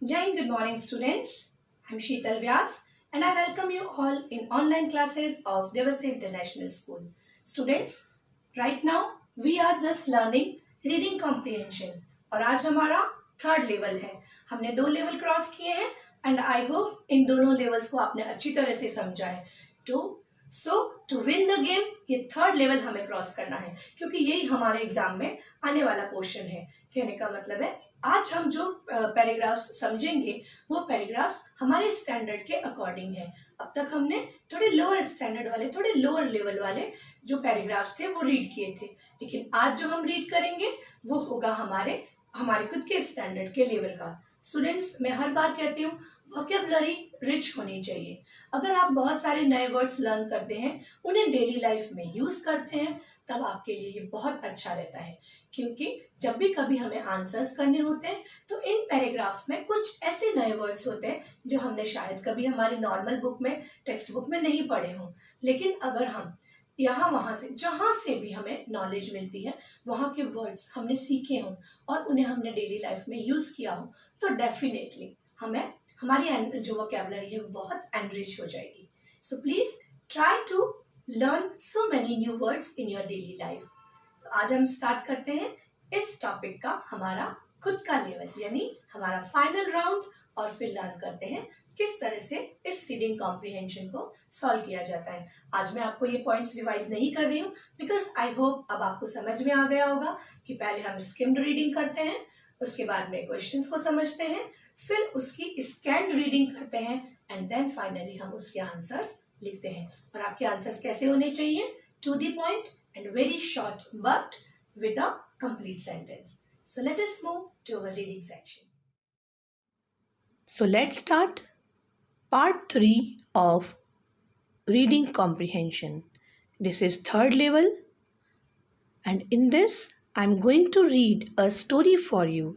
Jai Hind, good morning students. I'm Sheetal Vyas and I welcome you all in online classes of Devasai International School. Students, right now we are just learning reading comprehension और आज हमारा third level है. हमने 2 level cross किए हैं and I hope इन दोनों levels को आपने अच्छी तरह से समझा है. टू विन द गेम ये थर्ड लेवल हमें क्रॉस करना है क्योंकि यही हमारे एग्जाम में आने वाला पोर्शन है. कहने का मतलब है आज हम जो पैराग्राफ्स समझेंगे वो पैराग्राफ्स हमारे स्टैंडर्ड के अकॉर्डिंग है. अब तक हमने थोड़े लोअर स्टैंडर्ड वाले थोड़े लोअर लेवल वाले जो पैराग्राफ्स थे वो रीड किए थे, लेकिन आज जो हम रीड करेंगे वो होगा हमारे खुद के स्टैंडर्ड के लेवल का. स्टूडेंट्स, मैं हर बार कहती हूँ वोकैबुलरी रिच होनी चाहिए. अगर आप बहुत सारे नए वर्ड्स लर्न करते हैं, उन्हें डेली लाइफ में यूज करते हैं, तब आपके लिए ये बहुत अच्छा रहता है. क्योंकि जब भी कभी हमें आंसर्स करने होते हैं तो इन पैराग्राफ में कुछ ऐसे नए वर्ड्स होते हैं जो हमने शायद कभी हमारी नॉर्मल बुक में टेक्स्ट बुक में नहीं पढ़े हों, लेकिन अगर हम यहाँ वहाँ से जहाँ से भी हमें नॉलेज मिलती है वहाँ के वर्ड्स हमने सीखे हों और उन्हें हमने डेली लाइफ में यूज किया हो तो डेफिनेटली हमारी जो वोकैबुलरी है वो बहुत एनरिच हो जाएगी. So please try to learn so many new words in your daily life. तो आज हम स्टार्ट करते हैं इस टॉपिक का हमारा खुद का लेवल यानी हमारा फाइनल राउंड और फिर लर्न करते हैं किस तरह से इस रीडिंग कॉम्प्रिहेंशन को सॉल्व किया जाता है. आज मैं आपको ये पॉइंट्स रिवाइज नहीं कर रही हूँ बिकॉज आई होप अब आपको समझ में आ गया होगा कि पहले हम स्किम्ड रीडिंग करते हैं, उसके बाद में क्वेश्चंस को समझते हैं, फिर उसकी स्कैन्ड रीडिंग करते हैं एंड देन फाइनली हम उसके आंसर्स लिखते हैं. और आपके आंसर्स कैसे होने चाहिए? To the point and very short but with a complete sentence. So let us move to our reading section. So let's start part 3 of reading comprehension. This is third level and in this I'm going to read a story for you.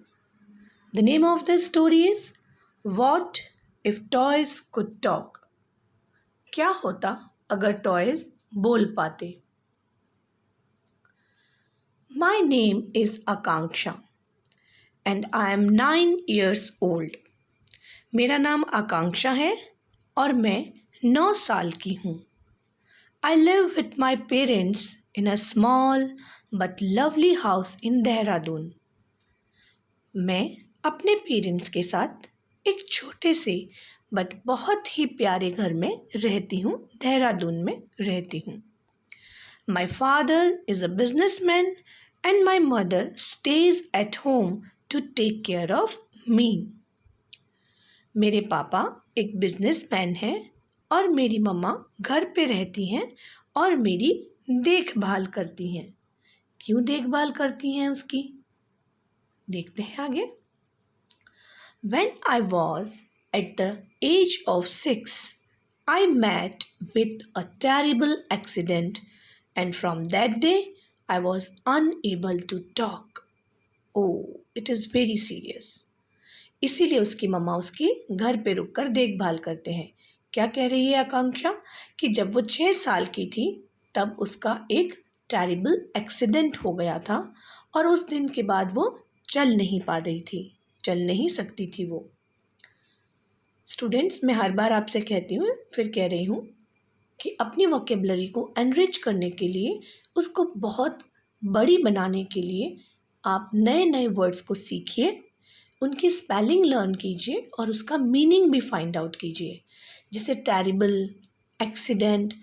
The name of the story is What if Toys Could Talk? क्या होता अगर toys बोल पाते. My name is Akanksha and I am 9 years old. मेरा नाम आकांक्षा है और मैं 9 साल की हूँ. I live with my parents in a small but lovely house in Dehradun. मैं अपने पेरेंट्स के साथ एक छोटे से बट बहुत ही प्यारे घर में रहती हूँ. देहरादून में रहती हूँ. My father is a businessman and my mother stays at home to take care of me. मेरे पापा एक बिजनेसमैन हैं और मेरी मम्मा घर पे रहती हैं और मेरी देखभाल करती हैं. क्यों देखभाल करती हैं उसकी? देखते हैं आगे. When I was at the age of 6, I met with a terrible accident and from that day I was unable to talk. Oh, it is very serious. इसीलिए उसकी मम्मा उसकी घर पे रुककर देखभाल करते हैं. क्या कह रही है आकांक्षा? कि जब वो 6 साल की थी तब उसका एक टेरिबल एक्सीडेंट हो गया था और उस दिन के बाद वो चल नहीं पा रही थी, चल नहीं सकती थी वो. स्टूडेंट्स, मैं हर बार आपसे कहती हूँ फिर कह रही हूँ कि अपनी वोकैबुलरी को एनरिच करने के लिए, उसको बहुत बड़ी बनाने के लिए आप नए नए वर्ड्स को सीखिए, उनकी स्पेलिंग लर्न कीजिए और उसका मीनिंग भी फाइंड आउट कीजिए. जैसे टेरिबल, एक्सीडेंट,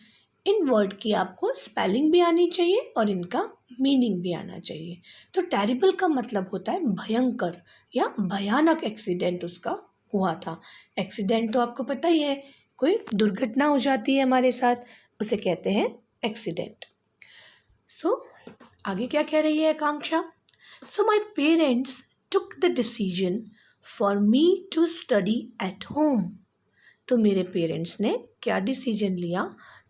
इन वर्ड की आपको स्पेलिंग भी आनी चाहिए और इनका मीनिंग भी आना चाहिए. तो टेरिबल का मतलब होता है भयंकर या भयानक. एक्सीडेंट उसका हुआ था. एक्सीडेंट तो आपको पता ही है, कोई दुर्घटना हो जाती है हमारे साथ, उसे कहते हैं एक्सीडेंट. सो आगे क्या कह रही है Akanksha? So my parents took the decision for me to study at home. तो मेरे पेरेंट्स ने क्या डिसीजन लिया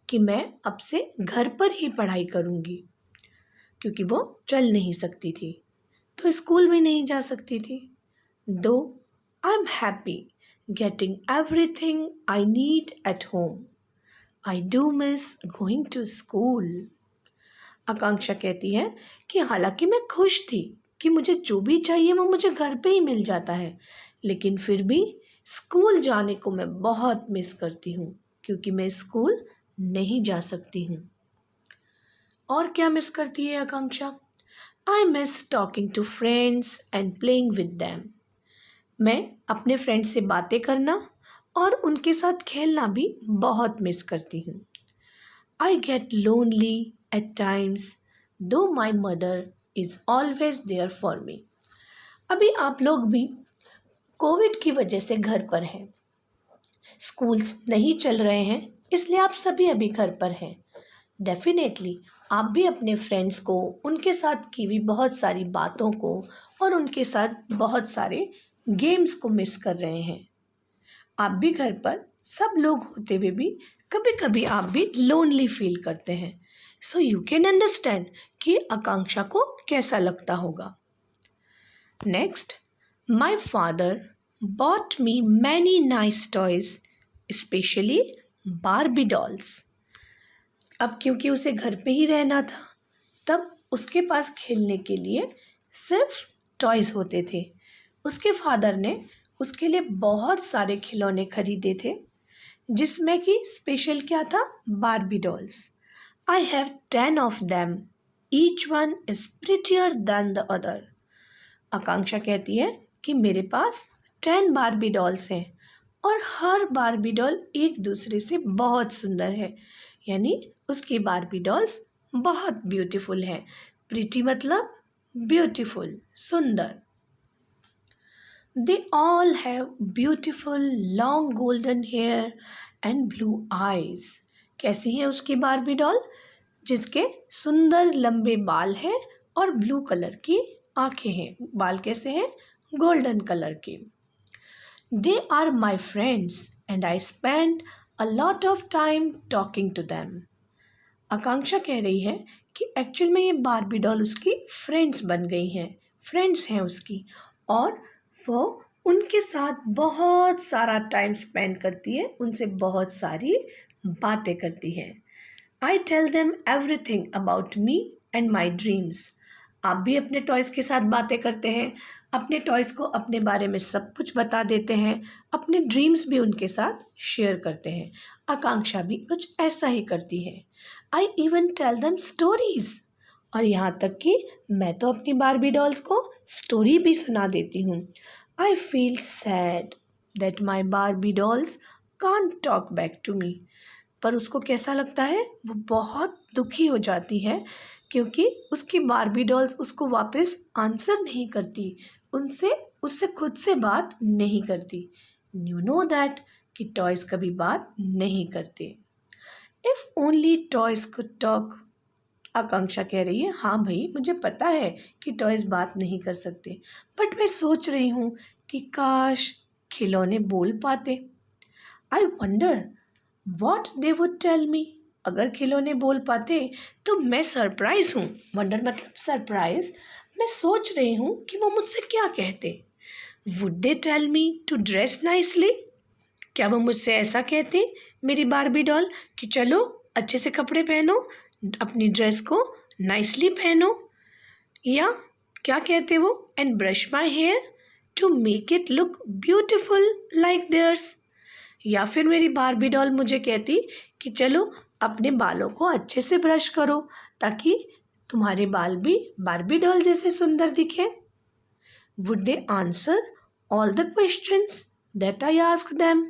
कि मैं अब से घर पर ही पढ़ाई करूँगी, क्योंकि वो चल नहीं सकती थी तो स्कूल भी नहीं जा सकती थी. दो I am happy getting everything I need at home. I do miss going to school. आकांक्षा कहती है कि हालांकि मैं खुश थी कि मुझे जो भी चाहिए वो मुझे घर पे ही मिल जाता है, लेकिन फिर भी स्कूल जाने को मैं बहुत मिस करती हूँ क्योंकि मैं स्कूल नहीं जा सकती हूँ। और क्या मिस करती है Akanksha? I miss talking to friends and playing with them. मैं अपने फ्रेंड्स से बातें करना और उनके साथ खेलना भी बहुत मिस करती हूँ। I get lonely at times though my mother is always there for me. अभी आप लोग भी कोविड की वजह से घर पर हैं, स्कूल्स नहीं चल रहे हैं, इसलिए आप सभी अभी घर पर हैं। डेफिनेटली आप भी अपने फ्रेंड्स को, उनके साथ की हुई बहुत सारी बातों को और उनके साथ बहुत सारे गेम्स को मिस कर रहे हैं। आप भी घर पर सब लोग होते हुए भी कभी कभी आप भी लोनली फील करते हैं। सो यू कैन अंडरस्टैंड कि आकांक्षा को कैसा लगता होगा। Next, my father bought me many nice toys, especially Barbie dolls. अब क्योंकि उसे घर पे ही रहना था, तब उसके पास खेलने के लिए सिर्फ टॉयज़ होते थे। उसके फादर ने उसके लिए बहुत सारे खिलौने खरीदे थे, जिसमें कि स्पेशल क्या था? Barbie dolls. I have 10 of them, each one is prettier than the other. Akanksha कहती है कि मेरे पास 10 बारबी डॉल्स हैं और हर बारबी डॉल एक दूसरे से बहुत सुंदर है। यानी उसकी बारबी डॉल्स बहुत ब्यूटीफुल हैं। प्रिटी मतलब ब्यूटीफुल, सुंदर। They all have beautiful long golden hair and blue eyes. कैसी है उसकी बारबी डॉल? जिसके सुंदर लंबे बाल हैं और ब्लू कलर की आंखें हैं। बाल कैसे हैं? गोल्डन कलर के। They are my friends and I spend a lot of time talking to them. आकांक्षा कह रही है कि एक्चुअल में ये बारबी डॉल उसकी फ्रेंड्स बन गई हैं, फ्रेंड्स हैं उसकी, और वो उनके साथ बहुत सारा टाइम स्पेंड करती है, उनसे बहुत सारी बातें करती है। I tell them everything about me and my dreams. आप भी अपने टॉयज़ के साथ बातें करते हैं, अपने टॉयज़ को अपने बारे में सब कुछ बता देते हैं, अपने ड्रीम्स भी उनके साथ शेयर करते हैं। आकांक्षा भी कुछ ऐसा ही करती है। I even tell them stories, और यहाँ तक कि मैं तो अपनी बारबी डॉल्स को स्टोरी भी सुना देती हूँ। I feel sad that my Barbie dolls can't talk back to me. पर उसको कैसा लगता है? वो बहुत दुखी हो जाती है क्योंकि उसकी बारबी डॉल्स उसको वापस आंसर नहीं करती, उससे खुद से बात नहीं करती। यू नो दैट कि टॉयज़ कभी बात नहीं करते। If only toys could talk. Akanksha कह रही है, हाँ भाई, मुझे पता है कि टॉयज़ बात नहीं कर सकते, बट मैं सोच रही हूँ कि काश खिलौने बोल पाते। I wonder what they would tell me. अगर खिलौने बोल पाते तो मैं सरप्राइज हूँ। वंडर मतलब सरप्राइज। मैं सोच रही हूँ कि वो मुझसे क्या कहते। Would they tell me to dress nicely. क्या वो मुझसे ऐसा कहते, मेरी बारबी डॉल, कि चलो अच्छे से कपड़े पहनो, अपनी ड्रेस को नाइसली पहनो। या क्या कहते वो? And brush my hair to make it look beautiful like theirs. या फिर मेरी बारबी डॉल मुझे कहती कि चलो अपने बालों को अच्छे से ब्रश करो ताकि तुम्हारे बाल भी बारबी डॉल जैसे सुंदर दिखे। Would they answer all the questions that I ask them.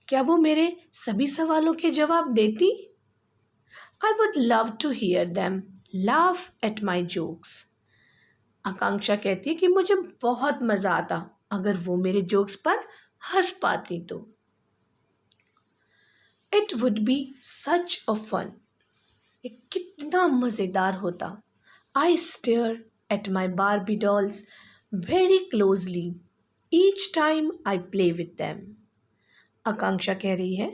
क्या वो मेरे सभी सवालों के जवाब देती? I would love to hear them laugh at my jokes. Akanksha कहती है कि मुझे बहुत मज़ा आता अगर वो मेरे जोक्स पर हंस पाती तो। It would be such a fun. ये कितना मज़ेदार होता। I stare at my Barbie dolls very closely each time I play with them. Akanksha कह रही है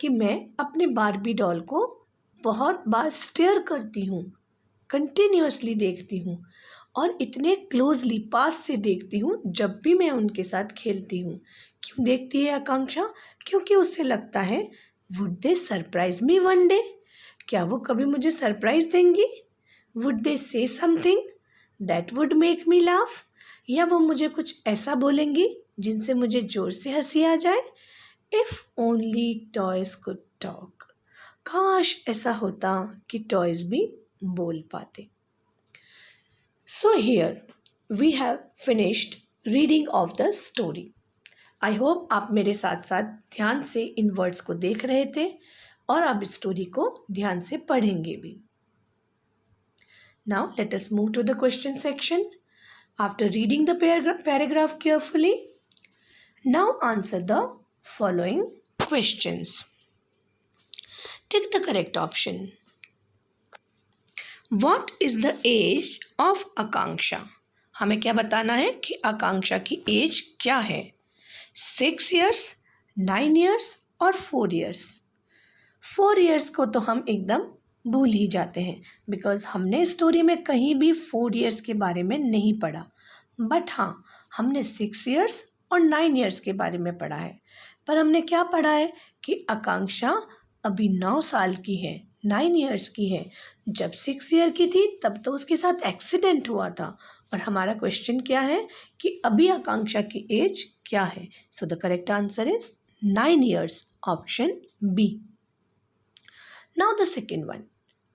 कि मैं अपने बारबी डॉल को बहुत बार स्टेयर करती हूँ, कंटिन्यूअसली देखती हूँ और इतने क्लोजली पास से देखती हूँ जब भी मैं उनके साथ खेलती हूँ। क्यों देखती है आकांक्षा? क्योंकि उससे लगता है would they surprise me one day. क्या वो कभी मुझे सरप्राइज देंगी? वुड दे से something that would make me laugh. या वो मुझे कुछ ऐसा बोलेंगी जिनसे मुझे जोर से हंसी आ जाए? If only toys could talk. काश ऐसा होता कि टॉयज भी बोल पाते। So here we have finished reading of the story. I hope आप मेरे साथ साथ ध्यान से इन वर्ड्स को देख रहे थे और आप इस स्टोरी को ध्यान से पढ़ेंगे भी। Now let us move to the question section. After reading the paragraph carefully, now answer the following questions. Take the correct option. What is the age of Akanksha? हमें क्या बताना है कि आकांक्षा की एज क्या है? 6 years, 9 years और 4 years. 4 years को तो हम एकदम भूल ही जाते हैं बिकॉज हमने स्टोरी में कहीं भी 4 years के बारे में नहीं पढ़ा। बट हाँ, हमने 6 years और 9 years के बारे में पढ़ा है। पर हमने क्या पढ़ा है कि आकांक्षा अभी 9 साल की है, 9 years की है। जब 6 year की थी तब तो उसके साथ एक्सीडेंट हुआ था। और हमारा क्वेश्चन क्या है कि अभी आकांक्षा की एज क्या है? So the correct answer is 9 years, option B. Now the second one.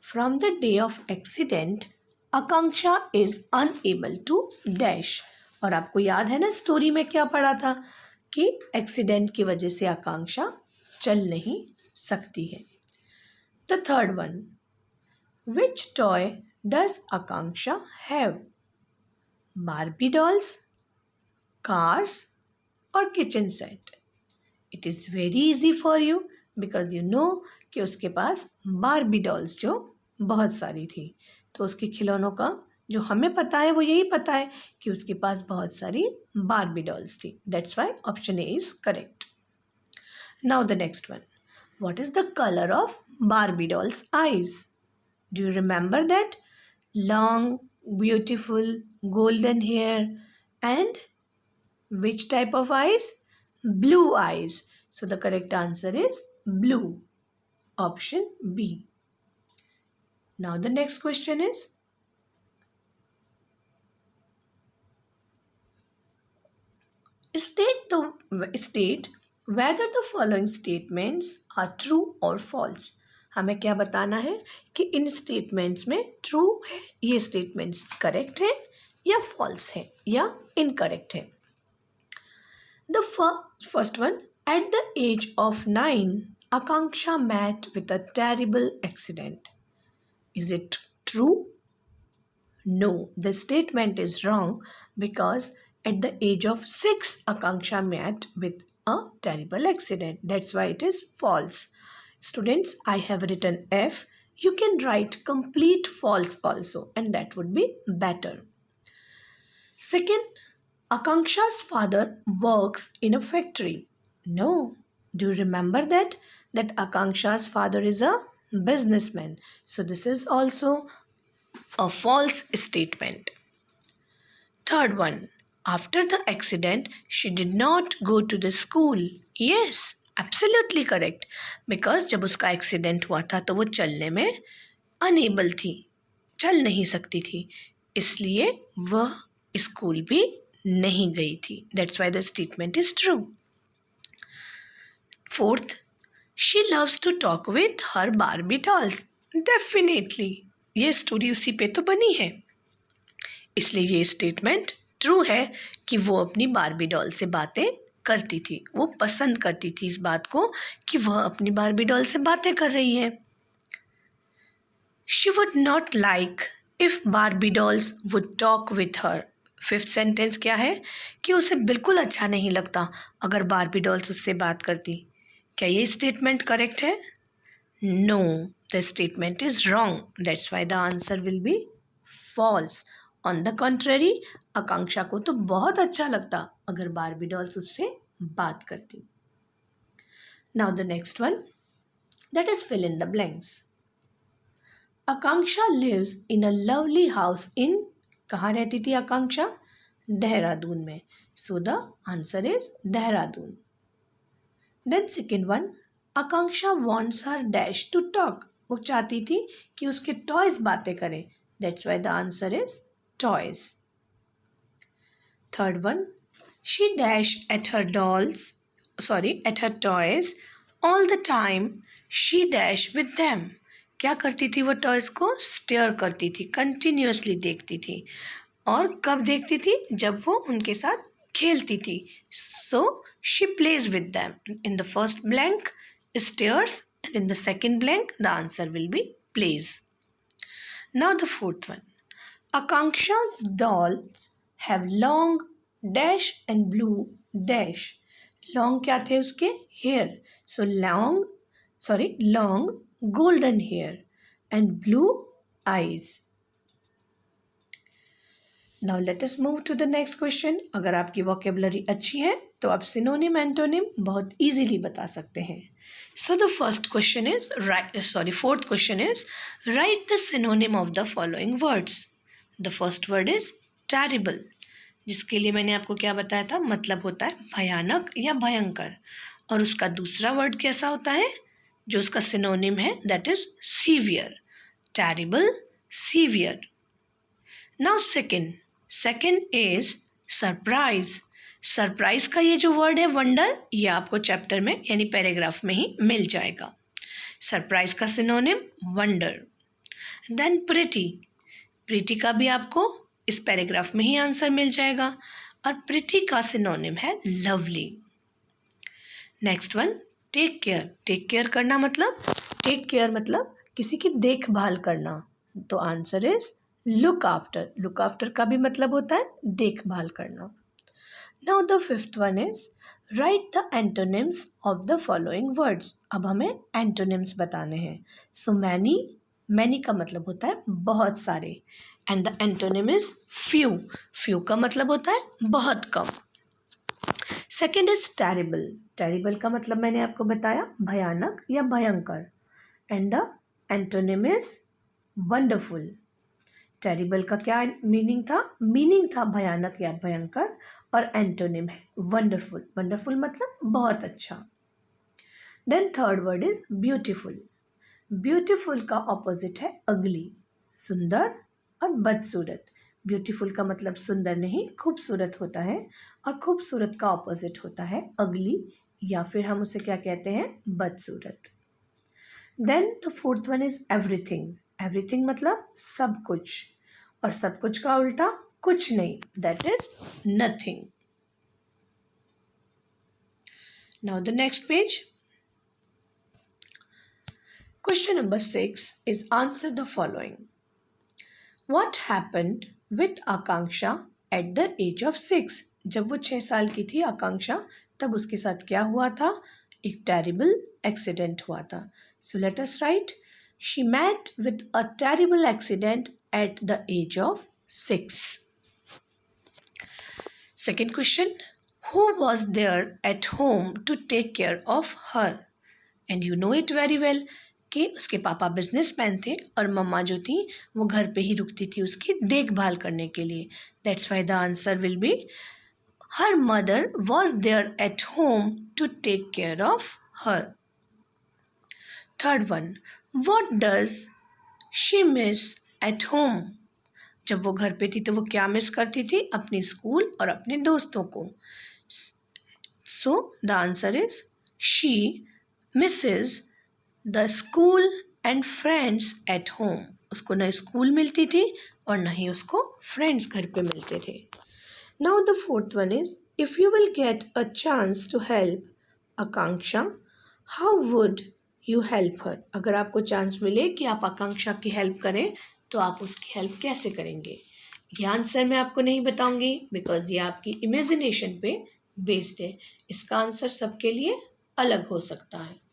From the day of accident, Akanksha is unable to dash. और आपको याद है ना स्टोरी में क्या पढ़ा था कि एक्सीडेंट की वजह से आकांक्षा चल नहीं सकती है। The third one. Which toy does Akanksha have? Barbie dolls, cars or kitchen set? It is very easy for you because you know कि उसके पास बारबी डॉल्स जो बहुत सारी थी। तो उसके खिलौनों का जो हमें पता है वो यही पता है कि उसके पास बहुत सारी बारबी डॉल्स थी। That's why option A is correct. Now the next one, what is the colour of Barbie dolls eyes? Do you remember that? Long beautiful golden hair and which type of eyes? Blue eyes. So the correct answer is blue, option B. Now the next question is, state whether the following statements are true or false. हमें क्या बताना है कि इन statements में true है, ये statements correct है या फॉल्स है या इनकरेक्ट है। The first one, at the age of 9, Akanksha met with a terrible accident. Is it true? No, the statement is wrong because at the age of 6, Akanksha met with a terrible accident. That's why it is false. Students, I have written F. You can write complete false also, and that would be better. Second, Akanksha's father works in a factory. No. Do you remember that? That Akanksha's father is a businessman. So this is also a false statement. Third one. After the accident, she did not go to the school. Yes, absolutely correct. Because जब उसका accident हुआ था तो वो चलने में enable थी, चल नहीं सकती थी, इसलिए वह स्कूल भी नहीं गई थी। That's why the statement is true. Fourth, she loves to talk with her Barbie dolls. Definitely, ये स्टोरी उसी पे तो बनी है, इसलिए ये स्टेटमेंट ट्रू है कि वो अपनी बारबी डॉल से बातें करती थी। वो पसंद करती थी इस बात को कि वह अपनी बारबी डॉल से बातें कर रही है। She would not like if Barbie dolls would talk with her. Fifth sentence क्या है कि उसे बिल्कुल अच्छा नहीं लगता अगर बारबी डॉल्स उससे बात करती। क्या ये स्टेटमेंट करेक्ट है? No, the statement is wrong. That's why the answer will be false. On the contrary, Akanksha को तो बहुत अच्छा लगता अगर बारबी डॉल्स उससे बात करती। Now the next one, that is fill in the blanks. Akanksha lives in a lovely house in, कहाँ रहती थी आकांक्षा? देहरादून में। So the answer is Dehradun. Then second one, Akanksha wants her dash to talk. वो चाहती थी कि उसके टॉयज बातें करें। That's why the answer is toys. Third one, She dashed at her at her toys all the time. She dashed with them. क्या करती थी वो टॉयज को? स्टेयर करती थी, कंटिन्यूअसली देखती थी. और कब देखती थी? जब वो उनके साथ खेलती थी. So she plays with them. In the first blank, stares, and in the second blank, the answer will be plays. Now the fourth one. Akanksha's dolls have long dash and blue dash. Long क्या थे उसके? Hair. So long golden hair and blue eyes. Now let us move to the next question. अगर आपकी vocabulary अच्छी है तो आप synonym antonym बहुत easily बता सकते हैं. So the fourth question is write the synonym of the following words. The first word is terrible, जिसके लिए मैंने आपको क्या बताया था? मतलब होता है भयानक या भयंकर. और उसका दूसरा वर्ड कैसा होता है जो उसका सिनोनिम है? That is severe. Terrible, severe. Now second is surprise. Surprise का ये जो वर्ड है वंडर, ये आपको चैप्टर में यानी पैराग्राफ में ही मिल जाएगा. सरप्राइज का सिनोनिम वंडर. देन प्रिटी का भी आपको इस पैराग्राफ में ही आंसर मिल जाएगा. और प्रिटी का सिनोनिम है lovely. Next one, take care करना मतलब किसी की देखभाल करना. तो आंसर इज लुक आफ्टर का भी मतलब होता है देखभाल करना. Now the fifth one is right the antonyms of the following words. अब हमें एंटोनिम्स बताने हैं. सो मैनी का मतलब होता है बहुत सारे. And the antonym is few का मतलब होता है बहुत कम. सेकेंड इज टेरिबल का मतलब मैंने आपको बताया भयानक या भयंकर. And the antonym is wonderful. Terrible का क्या मीनिंग था भयानक या भयंकर. और एंटोनिम है वंडरफुल मतलब बहुत अच्छा. Then third word is beautiful का ऑपोजिट है अगली. सुंदर और बदसूरत. ब्यूटीफुल का मतलब सुंदर नहीं, खूबसूरत होता है. और खूबसूरत का ऑपोजिट होता है अगली, या फिर हम उसे क्या कहते हैं? बदसूरत. Then the fourth one is everything मतलब सब कुछ. और सब कुछ का उल्टा कुछ नहीं, that is nothing. Now the next page. Question number 6 is answer the following. What happened with Akanksha at the age of 6? जब वो 6 साल की थी आकांक्षा, तब उसके साथ क्या हुआ था? एक terrible accident हुआ था. So let us write. She met with a terrible accident at the age of 6. Second question. Who was there at home to take care of her? And you know it very well. कि उसके पापा businessman थे और मम्मा जो थी वो घर पे ही रुकती थी उसकी देखभाल करने के लिए. That's why the answer will be her mother was there at home to take care of her. Third one, what does she miss at home? जब वो घर पे थी तो वो क्या मिस करती थी? अपनी स्कूल और अपने दोस्तों को. सो the answer is she Mrs the school and friends at home. उसको न स्कूल मिलती थी और न ही उसको फ्रेंड्स घर पे मिलते थे. Now the fourth one is if you will get a chance to help Akanksha, how would you help her? अगर आपको चांस मिले कि आप आकांक्षा की हेल्प करें तो आप उसकी हेल्प कैसे करेंगे? ये आंसर मैं आपको नहीं बताऊंगी बिकॉज ये आपकी इमेजिनेशन पे बेस्ड है. इसका आंसर सबके लिए अलग हो सकता है.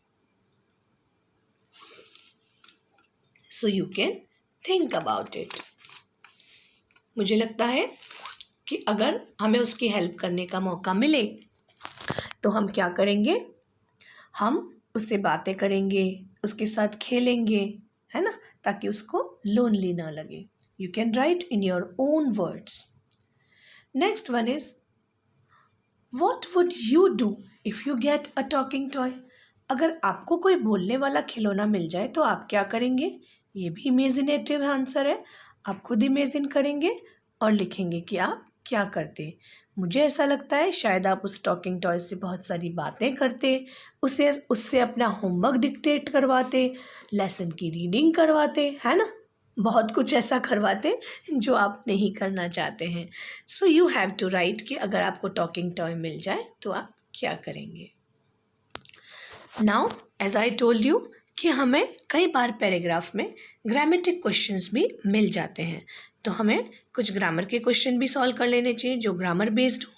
So you can think about it. मुझे लगता है कि अगर हमें उसकी हेल्प करने का मौका मिले तो हम क्या करेंगे? हम उससे बातें करेंगे, उसके साथ खेलेंगे, है ना, ताकि उसको लोनली ना लगे. You can write in your own words. Next one is what would you do if you get a talking toy? अगर आपको कोई बोलने वाला खिलौना मिल जाए तो आप क्या करेंगे? ये भी इमेजिनेटिव आंसर है. आप खुद इमेजिन करेंगे और लिखेंगे कि आप क्या करते? मुझे ऐसा लगता है शायद आप उस टॉकिंग टॉय से बहुत सारी बातें करते, उससे अपना होमवर्क डिक्टेट करवाते, लेसन की रीडिंग करवाते, है ना? बहुत कुछ ऐसा करवाते जो आप नहीं करना चाहते हैं। So you have to write कि अगर आपको टॉकिंग टॉय मिल जाए तो आप क्या करेंगे। Now as I told you कि हमें कई बार पैराग्राफ में ग्रामेटिक क्वेश्चंस भी मिल जाते हैं, तो हमें कुछ ग्रामर के क्वेश्चन भी सॉल्व कर लेने चाहिए जो ग्रामर बेस्ड हो।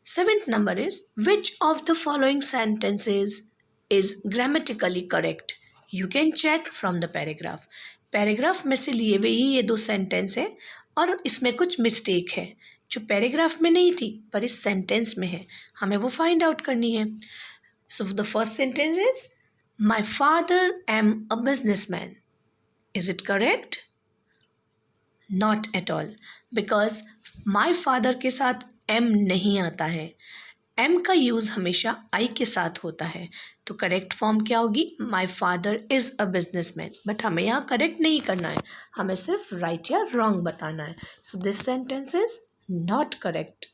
7th number is which of the following sentences is grammatically correct. You can check from the paragraph. Paragraph में से लिए हुए ही ये 2 सेंटेंस है और इसमें कुछ मिस्टेक है जो पैराग्राफ में नहीं थी पर इस सेंटेंस में है, हमें वो फाइंड आउट करनी है। So the first sentence is, my father am a businessman. Is it correct? Not at all, because my father के साथ am नहीं आता है। am का यूज़ हमेशा I के साथ होता है, तो करेक्ट फॉर्म क्या होगी? my father is a businessman। But हमें यहाँ करेक्ट नहीं करना है, हमें सिर्फ राइट या रॉन्ग बताना है। So this sentence is not correct,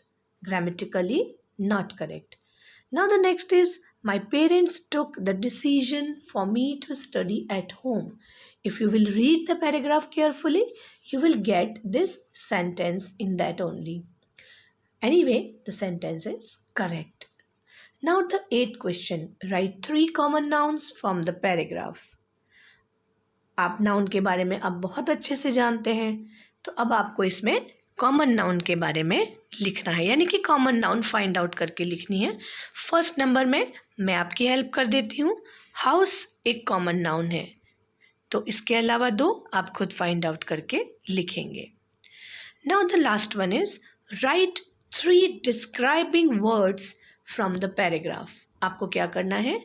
grammatically not correct. Now the next is, my parents took the decision for me to study at home. If you will read the paragraph carefully, you will get this sentence in that only. Anyway, the sentence is correct. Now the 8th question, write 3 common nouns from the paragraph. आप noun के बारे में अब बहुत अच्छे से जानते हैं, तो अब आपको इसमें कॉमन नाउन के बारे में लिखना है, यानी कि कॉमन नाउन फाइंड आउट करके लिखनी है। फर्स्ट नंबर में मैं आपकी हेल्प कर देती हूँ। हाउस एक कॉमन नाउन है, तो इसके अलावा 2 आप खुद फाइंड आउट करके लिखेंगे। Now the last one is, right 3 describing words from the paragraph. आपको क्या करना है?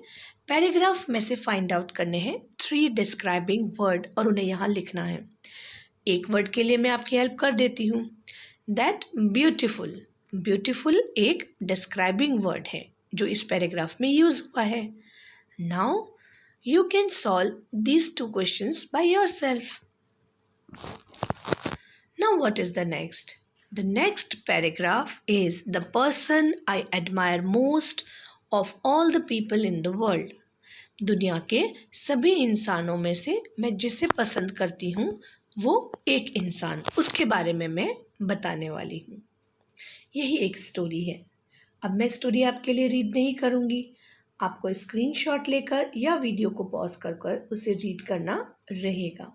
पैराग्राफ में से फाइंड आउट करने हैं 3 डिस्क्राइबिंग वर्ड और उन्हें यहाँ लिखना है। एक वर्ड के लिए मैं आपकी हेल्प कर देती हूँ, दैट ब्यूटिफुल। ब्यूटिफुल एक डिस्क्राइबिंग वर्ड है जो इस पैराग्राफ में यूज हुआ है। Now you can solve these 2 questions by yourself. Now what is the next? The next paragraph is, the person I admire most of all the people in the world. दुनिया के सभी इंसानों में से मैं जिसे पसंद करती हूँ वो एक इंसान, उसके बारे में मैं बताने वाली हूँ। यही एक स्टोरी है। अब मैं स्टोरी आपके लिए रीड नहीं करूँगी, आपको स्क्रीनशॉट लेकर या वीडियो को पॉज कर कर उसे रीड करना रहेगा।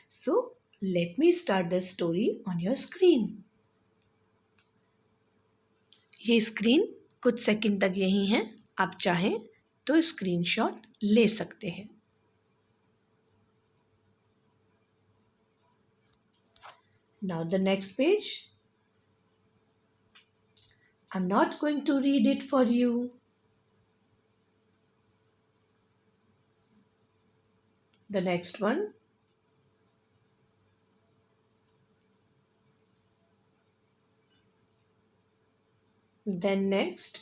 So let me start the story on your screen. ये स्क्रीन कुछ सेकंड तक यही है, आप चाहें तो स्क्रीनशॉट ले सकते हैं। Now the next page. I'm not going to read it for you. The next one. Then next.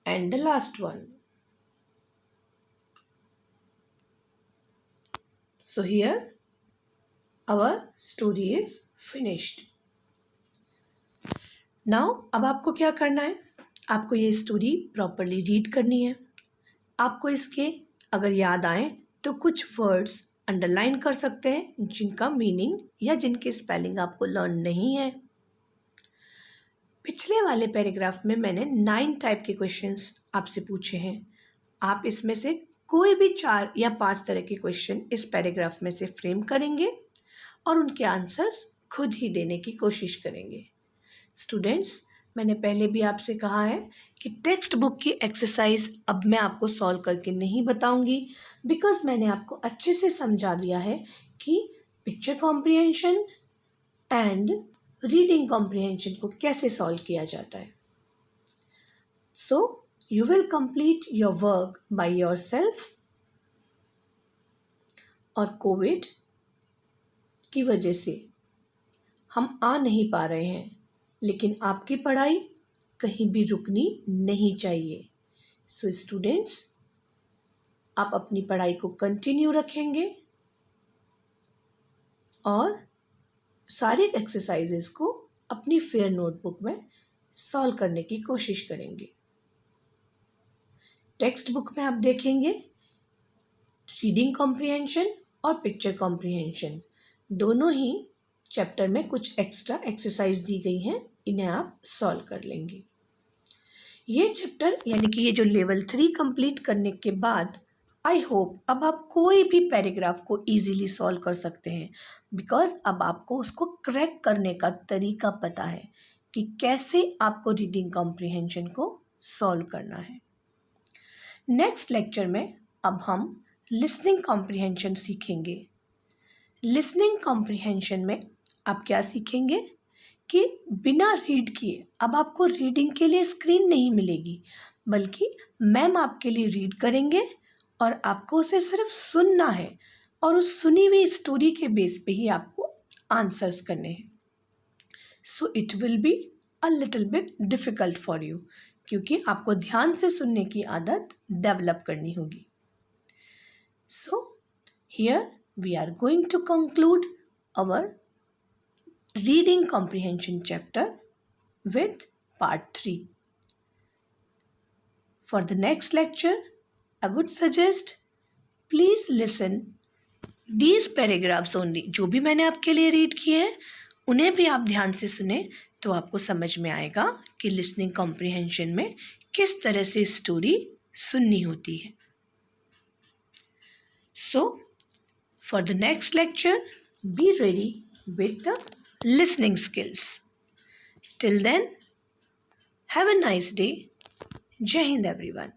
And the last one. So here our story is finished. Now अब आपको क्या करना है? आपको ये स्टोरी प्रॉपरली रीड करनी है। आपको इसके अगर याद आए तो कुछ वर्ड्स अंडरलाइन कर सकते हैं जिनका मीनिंग या जिनके स्पेलिंग आपको लर्न नहीं है। पिछले वाले पैराग्राफ में मैंने 9 टाइप के क्वेश्चंस आपसे पूछे हैं। आप इसमें से कोई भी 4 या 5 तरह के क्वेश्चन इस पैराग्राफ में से फ्रेम करेंगे और उनके आंसर्स खुद ही देने की कोशिश करेंगे। स्टूडेंट्स, मैंने पहले भी आपसे कहा है कि टेक्स्ट बुक की एक्सरसाइज अब मैं आपको सॉल्व करके नहीं बताऊंगी, बिकॉज मैंने आपको अच्छे से समझा दिया है कि picture comprehension and reading comprehension को कैसे सॉल्व किया जाता है। सो you will complete your work by yourself। और कोविड की वजह से हम आ नहीं पा रहे हैं, लेकिन आपकी पढ़ाई कहीं भी रुकनी नहीं चाहिए। सो स्टूडेंट्स, आप अपनी पढ़ाई को कंटिन्यू रखेंगे और सारे एक्सरसाइजेस को अपनी फेयर नोटबुक में सॉल्व करने की कोशिश करेंगे। टेक्स्ट बुक में आप देखेंगे रीडिंग कॉम्प्रिहेंशन और पिक्चर कॉम्प्रिहेंशन, दोनों ही चैप्टर में कुछ एक्स्ट्रा एक्सरसाइज दी गई हैं, इन्हें आप सॉल्व कर लेंगे। ये चैप्टर यानी कि ये जो लेवल 3 कंप्लीट करने के बाद आई होप अब आप कोई भी पैराग्राफ को इजीली सॉल्व कर सकते हैं, बिकॉज अब आपको उसको करेक्ट करने का तरीका पता है कि कैसे आपको रीडिंग कॉम्प्रिहेंशन को सॉल्व करना है। नेक्स्ट लेक्चर में अब हम लिसनिंग कॉम्प्रिहेंशन सीखेंगे। लिसनिंग कॉम्प्रिहेंशन में आप क्या सीखेंगे कि बिना रीड किए अब आपको रीडिंग के लिए स्क्रीन नहीं मिलेगी, बल्कि मैम आपके लिए रीड करेंगे और आपको उसे सिर्फ सुनना है और उस सुनी हुई स्टोरी के बेस पे ही आपको आंसर्स करने हैं। So it will be a little bit difficult for you, क्योंकि आपको ध्यान से सुनने की आदत डेवलप करनी होगी। So here we are going to conclude our reading comprehension chapter with part 3. For the next lecture, I would suggest please listen these paragraphs only. जो भी मैंने आपके लिए रीड किए हैं उन्हें भी आप ध्यान से सुने तो आपको समझ में आएगा कि listening comprehension में किस तरह से स्टोरी सुननी होती है। So, for the next lecture, be ready with the listening skills. Till then, have a nice day. Jai Hind everyone.